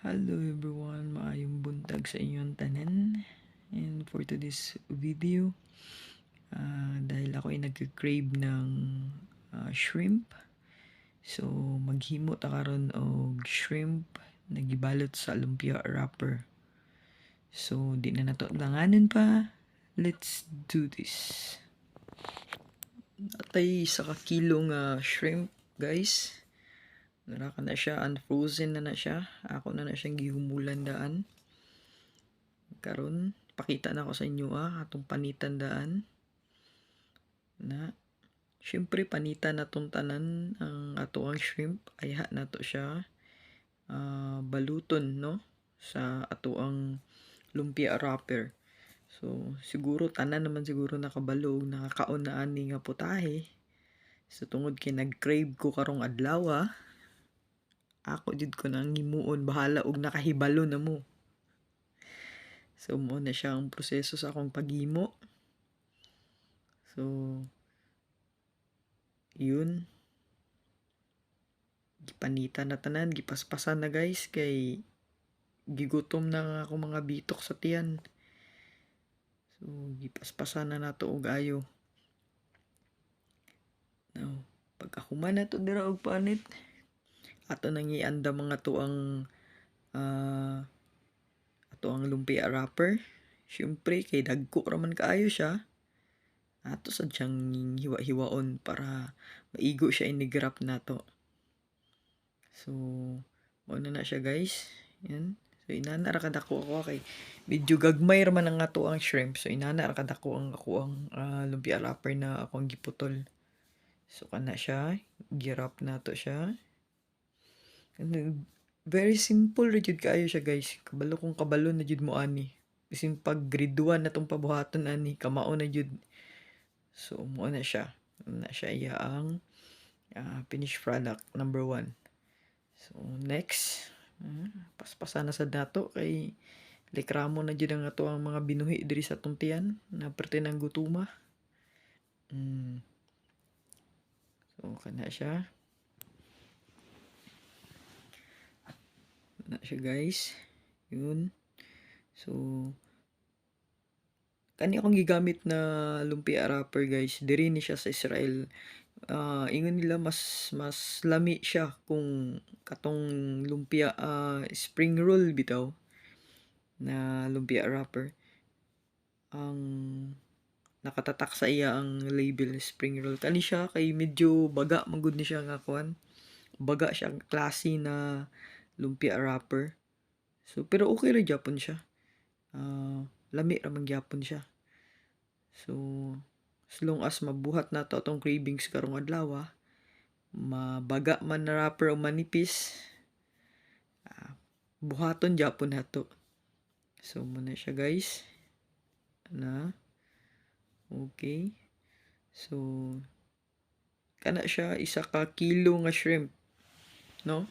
Hello everyone, maayong buntag sa inyong tanan. And for today's video, dahil ako ay nagka-crave ng shrimp, so maghimo ta karon og shrimp na gibalot sa lumpia wrapper. So di na nato langanan pa, let's do this. Atay sa kakilo nga shrimp guys. Nara na siya, unfrozen na siya. Ako na siyang gihumulan daan. Karon pakita na ko sa inyo atong panitan daan na syempre panitan na tong tanan ang ato ang shrimp ay na to siya baluton no sa ato ang lumpia wrapper. So siguro tanan naman siguro nakabalog nakakaon na ani nga putahe. So tungod kay nag-crave ko karong adlaw ako jud ko nang himuon bahala og nakahibalo na mo. So mo na siya ang proseso sa akong paghimo. So yun, gipanitan na tanan, gipaspasan na guys kay gigutom na nga ako mga bitok sa tiyan. So gipaspasan na nato og ayo. Now, pagkahuman na to dira og panit, ato nang ianda mga to ang ato ang lumpia wrapper. Syempre kay dagko raman kaayo siya. Ato sa diyang hiwa-hiwaon para maigo siya inigrap nato. So, muna na siya guys. Yan. So, inana ra kadako ako kay medyo gagmay raman ang ato ang shrimp. So, inana ra kadako ang ako ang lumpia wrapper na ako ang giputol. So, kana siya. Girap nato siya. And, very simple ra jud kaayo siya guys. Kabalo kung kabalo na jud mo ani. Bisin pag grade 1 na tong pabuhaton ani, kamao na jud. So, mo na siya. Na siya iya ang finished product number 1. So, next, paspasan na sa dato kay likramo na jud ang ato ang mga binuhi diri sa tuntian na parte ng gutuma. So, kana siya. Na siya guys. Yun. So, kani akong gigamit na lumpia wrapper guys. Diri ni siya sa Israel. Ingon nila mas lami siya kung katong lumpia spring roll bitaw na lumpia wrapper. Ang nakatatak sa iya ang label spring roll. Kani siya kay medyo baga magud ni siya nga kuan. Baga siya klase na lumpia wrapper. So pero okay ra gyapon siya. Lami ra man gyapon siya. So as long as mabuhat na to atong cravings karong adlaw, mabaga man na wrapper o manipis, buhaton gyapon nato. So muna siya guys. Na okay. So kana siya isa ka kilo nga shrimp, no?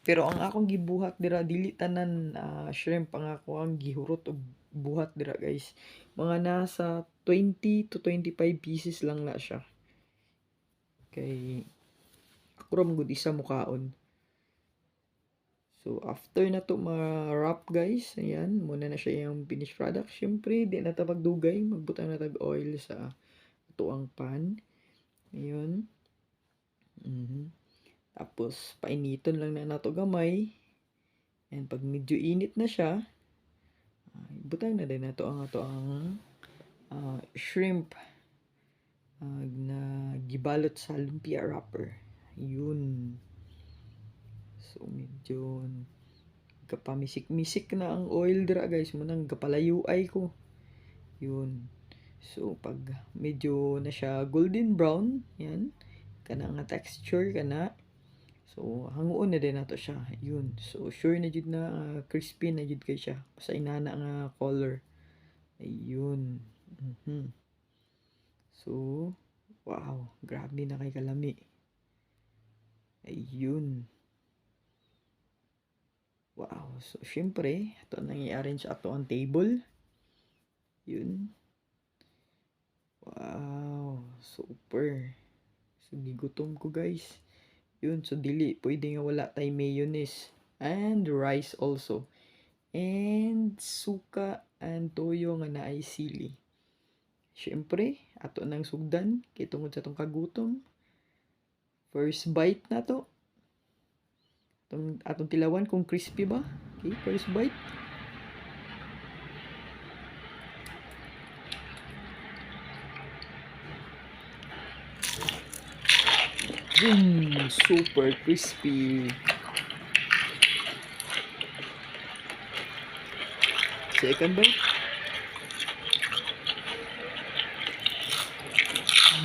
Pero ang akong gibuhat dira dili tanan shrimp ang ako ang gihurot og buhat dira guys. Mga nasa 20 to 25 pieces lang na siya. Kay ako ra magud isa mo kaon. So after na to ma-wrap guys, ayan, muna na siya yung finished product. Syempre, di na ta magdugay, magbutang na tag oil sa ito ang pan. Ayun. Tapos painiton lang na nato gamay. And pag medyo init na siya, butang na din nato ang ato ang shrimp na gibalot sa lumpia wrapper. Yun. So medyo kapamisik-misik na ang oil dira guys, munang kapalayo ay ko. Yun. So pag medyo na siya golden brown, yan, kana nga texture kana. So hanguon na din nato siya. Yun. So sure na jud na crispy na jud kay siya. Sa inana nga color. Ayun. So wow, grabe na kay kalami. Ayun. Wow. So syempre, ito nang i-arrange ato ang table. Yun. Wow, super. So gigutom ko guys. Yun, so dili pwede nga wala tay mayonnaise. and rice also. And suka and toyo nga naay sili. Siyempre, ato nang sugdan kay tungod sa tong kagutom. First bite na to. Atong tilawan kung crispy ba. Okay, first bite. Super crispy. Second bite.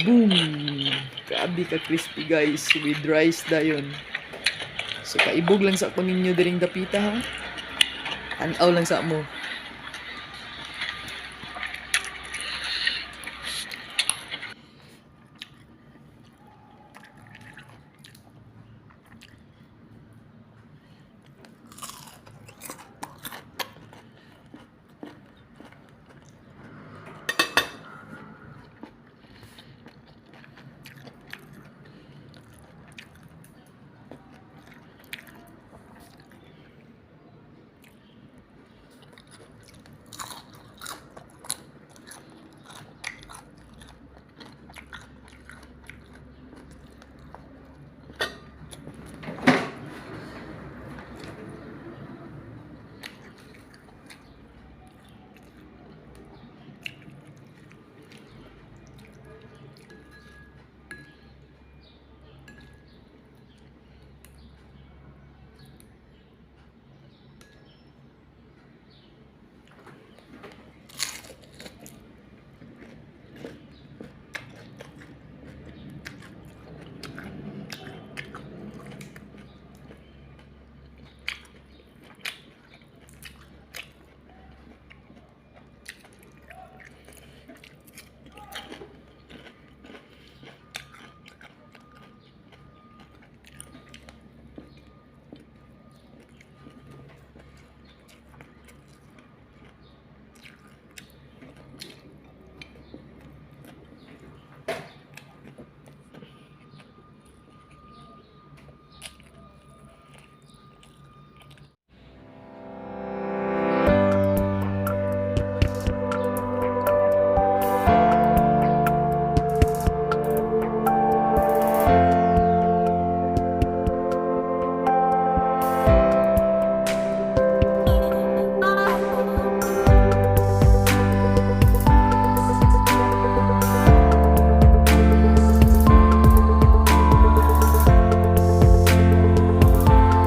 Boom! Grabe ka crispy guys with rice dayon. So kaibog lang sa ako ninyo diring dapita ha. Tanaw lang sa mo.